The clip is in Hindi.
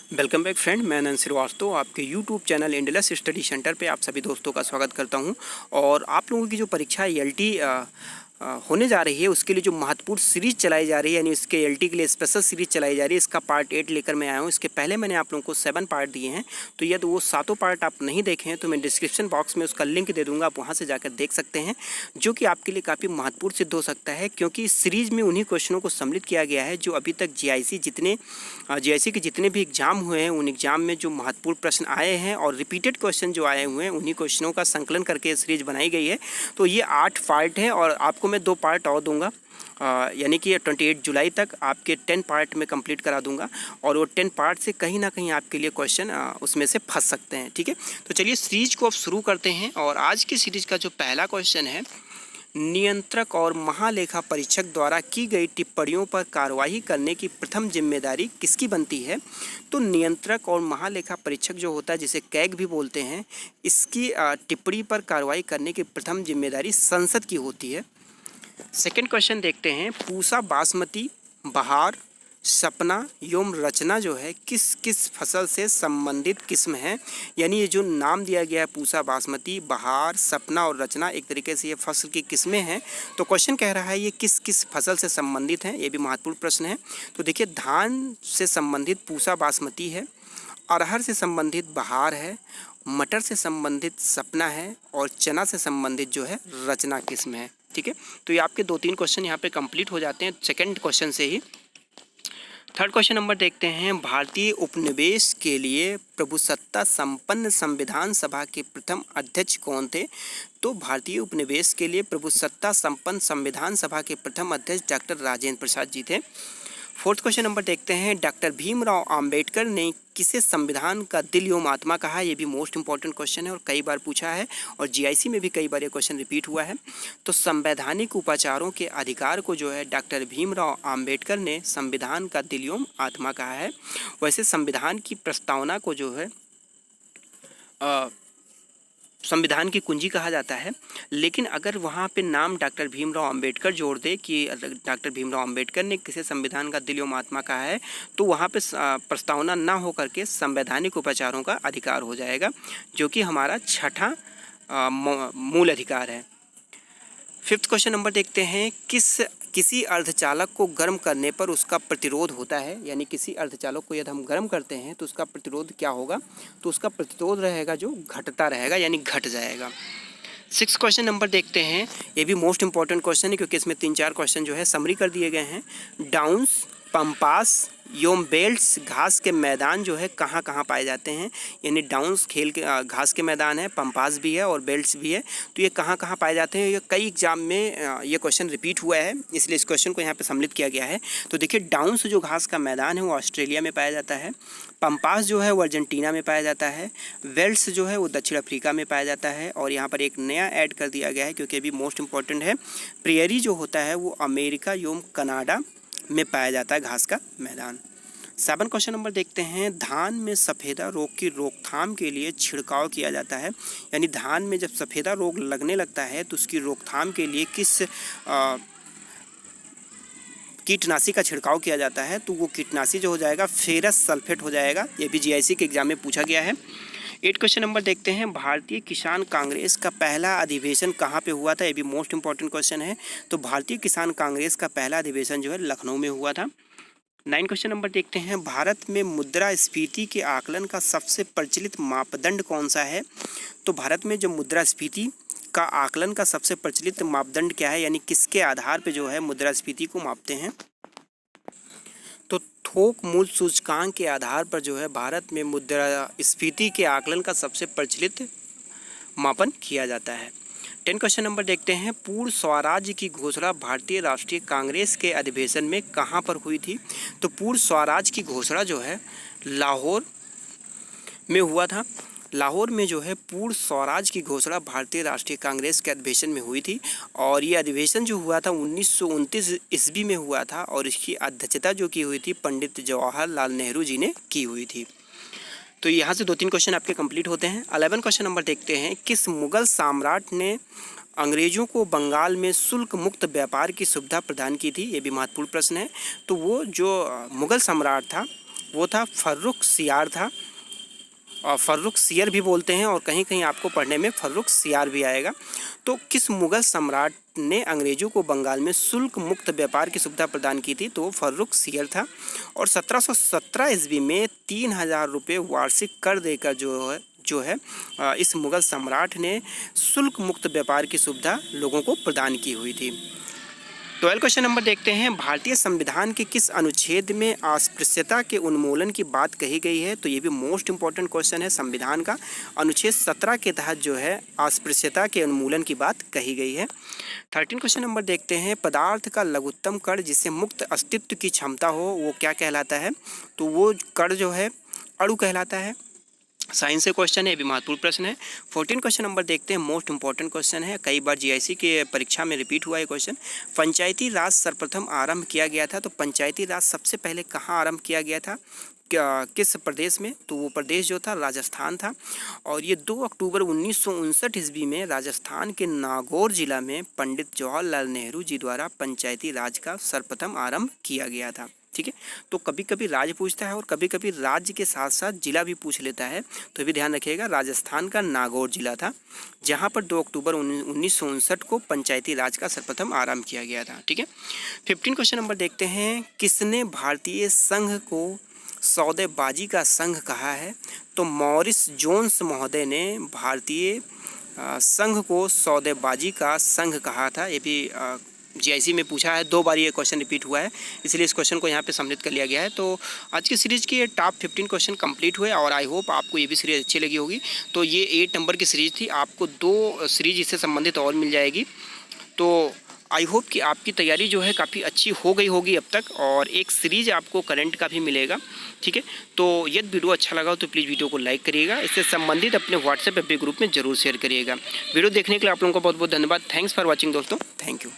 वेलकम बैक फ्रेंड, मैं अनंत श्रीवास्तव आपके यूट्यूब चैनल इंडलस स्टडी सेंटर पे आप सभी दोस्तों का स्वागत करता हूं। और आप लोगों की जो परीक्षा एलटी होने जा रही है उसके लिए जो महत्वपूर्ण सीरीज चलाई जा रही है, यानी इसके एलटी के लिए स्पेशल सीरीज चलाई जा रही है, इसका पार्ट 8 लेकर मैं आया हूं। इसके पहले मैंने आप लोगों को 7 पार्ट दिए हैं, तो यदि वो सातों पार्ट आप नहीं देखे हैं तो मैं डिस्क्रिप्शन बॉक्स में उसका लिंक दे दूंगा, आप वहां से जाकर देख सकते हैं, जो कि आपके लिए काफ़ी महत्वपूर्ण सिद्ध हो सकता है। क्योंकि इस सीरीज में उन्हीं क्वेश्चनों को सम्मिलित किया गया है जो अभी तक जीआईसी के जितने भी एग्जाम हुए हैं उन एग्जाम में जो महत्वपूर्ण प्रश्न आए हैं और रिपीटेड क्वेश्चन जो आए हुए हैं उन्हीं क्वेश्चनों का संकलन करके सीरीज बनाई गई है। तो ये 8 पार्ट है और आपको मैं 2 पार्ट और दूंगा, यानी कि 28 जुलाई तक आपके 10 पार्ट में कंप्लीट करा दूंगा। और वो 10 पार्ट से कहीं ना कहीं आपके लिए क्वेश्चन उसमें से फंस सकते हैं। ठीक है, तो चलिए सीरीज को अब शुरू करते हैं। और आज की सीरीज का जो पहला क्वेश्चन है, नियंत्रक और महालेखा परीक्षक द्वारा की गई टिप्पणियों पर कार्रवाई करने की प्रथम जिम्मेदारी किसकी बनती है? तो नियंत्रक और महालेखा परीक्षक जो होता है, जिसे कैग भी बोलते हैं, इसकी टिप्पणी पर कार्रवाई करने की प्रथम जिम्मेदारी संसद की होती है। सेकंड क्वेश्चन देखते हैं, पूसा, बासमती, बहार, सपना एवं रचना जो है किस किस फसल से संबंधित किस्म है? यानी ये जो नाम दिया गया है पूसा, बासमती, बहार, सपना और रचना, एक तरीके से ये फसल की किस्में हैं। तो क्वेश्चन कह रहा है ये किस किस फसल से संबंधित हैं, ये भी महत्वपूर्ण प्रश्न है। तो देखिए, धान से संबंधित पूसा बासमती है, अरहर से संबंधित बहार है, मटर से संबंधित सपना है और चना से संबंधित जो है रचना किस्म है। ठीक है, तो ये आपके 2-3 क्वेश्चन यहाँ पे कंप्लीट हो जाते हैं सेकंड क्वेश्चन से ही। थर्ड क्वेश्चन नंबर देखते हैं, भारतीय उपनिवेश के लिए प्रभुसत्ता संपन्न संविधान सभा के प्रथम अध्यक्ष कौन थे? तो भारतीय उपनिवेश के लिए प्रभुसत्ता संपन्न संविधान सभा के प्रथम अध्यक्ष डॉक्टर राजेंद्र प्रसाद जी थे। फोर्थ क्वेश्चन नंबर देखते हैं, डॉक्टर भीमराव अंबेडकर ने किसे संविधान का दिल एवं आत्मा कहा? ये भी मोस्ट इंपॉर्टेंट क्वेश्चन है और कई बार पूछा है और जीआईसी में भी कई बार ये क्वेश्चन रिपीट हुआ है। तो संवैधानिक उपाचारों के अधिकार को जो है डॉक्टर भीमराव अंबेडकर ने संविधान का दिल एवं आत्मा कहा है। वैसे संविधान की प्रस्तावना को जो है संविधान की कुंजी कहा जाता है, लेकिन अगर वहाँ पे नाम डॉक्टर भीमराव अंबेडकर जोड़ दे कि डॉक्टर भीमराव अंबेडकर ने किसे संविधान का दिल एवं आत्मा कहा है, तो वहाँ पे प्रस्तावना ना हो करके संवैधानिक उपाचारों का अधिकार हो जाएगा, जो कि हमारा छठा मूल अधिकार है। फिफ्थ क्वेश्चन नंबर देखते हैं, किसी अर्धचालक को गर्म करने पर उसका प्रतिरोध होता है? यानी किसी अर्धचालक को यदि हम गर्म करते हैं तो उसका प्रतिरोध क्या होगा? तो उसका प्रतिरोध रहेगा जो घटता रहेगा, यानी घट जाएगा। सिक्स क्वेश्चन नंबर देखते हैं, ये भी मोस्ट इंपॉर्टेंट क्वेश्चन है क्योंकि इसमें 3-4 क्वेश्चन जो है समरी कर दिए गए हैं। डाउन्स, पंपास एवं बेल्ट्स घास के मैदान जो है कहाँ कहाँ पाए जाते हैं? यानी डाउन्स खेल के घास के मैदान है, पंपास भी है और बेल्ट्स भी है, तो ये कहाँ कहाँ पाए जाते हैं? ये कई एग्जाम में ये क्वेश्चन रिपीट हुआ है, इसलिए इस क्वेश्चन को यहाँ पे सम्मिलित किया गया है। तो देखिए, डाउन्स जो घास का मैदान है वो ऑस्ट्रेलिया में पाया जाता है, पंपास जो है वो अर्जेंटीना में पाया जाता है, वेल्स जो है वो दक्षिण अफ्रीका में पाया जाता है, और यहाँ पर एक नया ऐड कर दिया गया है क्योंकि अभी मोस्ट इंपॉर्टेंट है, प्रेयरी जो होता है वो अमेरिका एवं कनाडा में पाया जाता है घास का मैदान। 7 क्वेश्चन नंबर देखते हैं, धान में सफ़ेदा रोग की रोकथाम के लिए छिड़काव किया जाता है? यानी धान में जब सफ़ेदा रोग लगने लगता है तो उसकी रोकथाम के लिए किस कीटनाशी का छिड़काव किया जाता है? तो वो कीटनाशी जो हो जाएगा फेरस सल्फेट हो जाएगा। ये भी जीआईसी के एग्जाम में पूछा गया है। 8 क्वेश्चन नंबर देखते हैं, भारतीय किसान कांग्रेस का पहला अधिवेशन कहाँ पे हुआ था? ये भी मोस्ट इंपॉर्टेंट क्वेश्चन है। तो भारतीय किसान कांग्रेस का पहला अधिवेशन जो है लखनऊ में हुआ था। 9 क्वेश्चन नंबर देखते हैं, भारत में मुद्रास्फीति के आकलन का सबसे प्रचलित मापदंड कौन सा है? तो भारत में जो मुद्रास्फीति का आकलन का सबसे प्रचलित मापदंड क्या है? यानी किसके आधार पे जो है मुद्रास्फीति को मापते हैं? तो थोक मूल्य सूचकांक के आधार पर जो है भारत में मुद्रास्फीति के आकलन का सबसे प्रचलित मापन किया जाता है। 10 क्वेश्चन नंबर देखते हैं, पूर्ण स्वराज्य की घोषणा भारतीय राष्ट्रीय कांग्रेस के अधिवेशन में कहाँ पर हुई थी? तो पूर्ण स्वराज्य की घोषणा जो है लाहौर में हुआ था। लाहौर में जो है पूर्ण स्वराज की घोषणा भारतीय राष्ट्रीय कांग्रेस के अधिवेशन में हुई थी, और ये अधिवेशन जो हुआ था 1929 ईस्वी में हुआ था, और इसकी अध्यक्षता जो की हुई थी पंडित जवाहरलाल नेहरू जी ने की हुई थी। तो यहाँ से 2-3 क्वेश्चन आपके कंप्लीट होते हैं। 11 क्वेश्चन नंबर देखते हैं, किस मुगल सम्राट ने अंग्रेजों को बंगाल में शुल्क मुक्त व्यापार की सुविधा प्रदान की थी? ये भी महत्वपूर्ण प्रश्न है। तो वो जो मुगल सम्राट था वो था फर्रुख सियार था, और फर्रुख सियर भी बोलते हैं, और कहीं कहीं आपको पढ़ने में फर्रुख सियार भी आएगा। तो किस मुग़ल सम्राट ने अंग्रेज़ों को बंगाल में शुल्क मुक्त व्यापार की सुविधा प्रदान की थी? तो वो फर्रुख सियर था। और 1717 ईस्वी में 3000 रुपये वार्षिक कर देकर जो है इस मुग़ल सम्राट ने शुल्क मुक्त व्यापार की सुविधा लोगों को प्रदान की हुई थी। 12 क्वेश्चन नंबर देखते हैं, भारतीय संविधान के किस अनुच्छेद में अस्पृश्यता के उन्मूलन की बात कही गई है? तो ये भी मोस्ट इंपॉर्टेंट क्वेश्चन है। संविधान का अनुच्छेद 17 के तहत जो है अस्पृश्यता के उन्मूलन की बात कही गई है। 13 क्वेश्चन नंबर देखते हैं, पदार्थ का लघुत्तम कण जिसे मुक्त अस्तित्व की क्षमता हो वो क्या कहलाता है? तो वो कण जो है अणु कहलाता है। साइंस से क्वेश्चन है, ये भी महत्वपूर्ण प्रश्न है। 14 क्वेश्चन नंबर देखते हैं, मोस्ट इंपॉर्टेंट क्वेश्चन है, कई बार जीआईसी के परीक्षा में रिपीट हुआ है क्वेश्चन। पंचायती राज सर्वप्रथम आरंभ किया गया था, तो पंचायती राज सबसे पहले कहाँ आरंभ किया गया था, किस प्रदेश में? तो वो प्रदेश जो था राजस्थान था। और ये 2 अक्टूबर 1959 ईस्वी में राजस्थान के नागौर जिला में पंडित जवाहरलाल नेहरू जी द्वारा पंचायती राज का सर्वप्रथम आरंभ किया गया था। ठीक है, तो कभी कभी राज्य पूछता है और कभी कभी राज्य के साथ साथ जिला भी पूछ लेता है, तो ये भी ध्यान रखिएगा। राजस्थान का नागौर जिला था जहाँ पर 2 अक्टूबर 1959 को पंचायती राज का सर्वप्रथम आरंभ किया गया था। ठीक है, 15 क्वेश्चन नंबर देखते हैं, किसने भारतीय संघ को सौदेबाजी का संघ कहा है? तो मॉरिस जोन्स महोदय ने भारतीय संघ को सौदेबाजी का संघ कहा था। ये भी जीआईसी में पूछा है, 2 बार ये क्वेश्चन रिपीट हुआ है, इसलिए इस क्वेश्चन को यहाँ पे सम्मिलित कर लिया गया है। तो आज की सीरीज़ के टॉप 15 क्वेश्चन कंप्लीट हुए और आई होप आपको ये भी सीरीज़ अच्छी लगी होगी। तो ये 8 नंबर की सीरीज़ थी, आपको 2 सीरीज इससे संबंधित और मिल जाएगी। तो आई होप कि आपकी तैयारी जो है काफ़ी अच्छी हो गई होगी अब तक, और एक सीरीज आपको करंट का भी मिलेगा। ठीक है, तो यदि वीडियो अच्छा लगा तो प्लीज़ वीडियो को लाइक करिएगा, इससे संबंधित अपने व्हाट्सएप ग्रुप में जरूर शेयर करिएगा। वीडियो देखने के लिए आप लोगों का बहुत बहुत धन्यवाद। थैंक्स फॉर वॉचिंग दोस्तों, थैंक यू।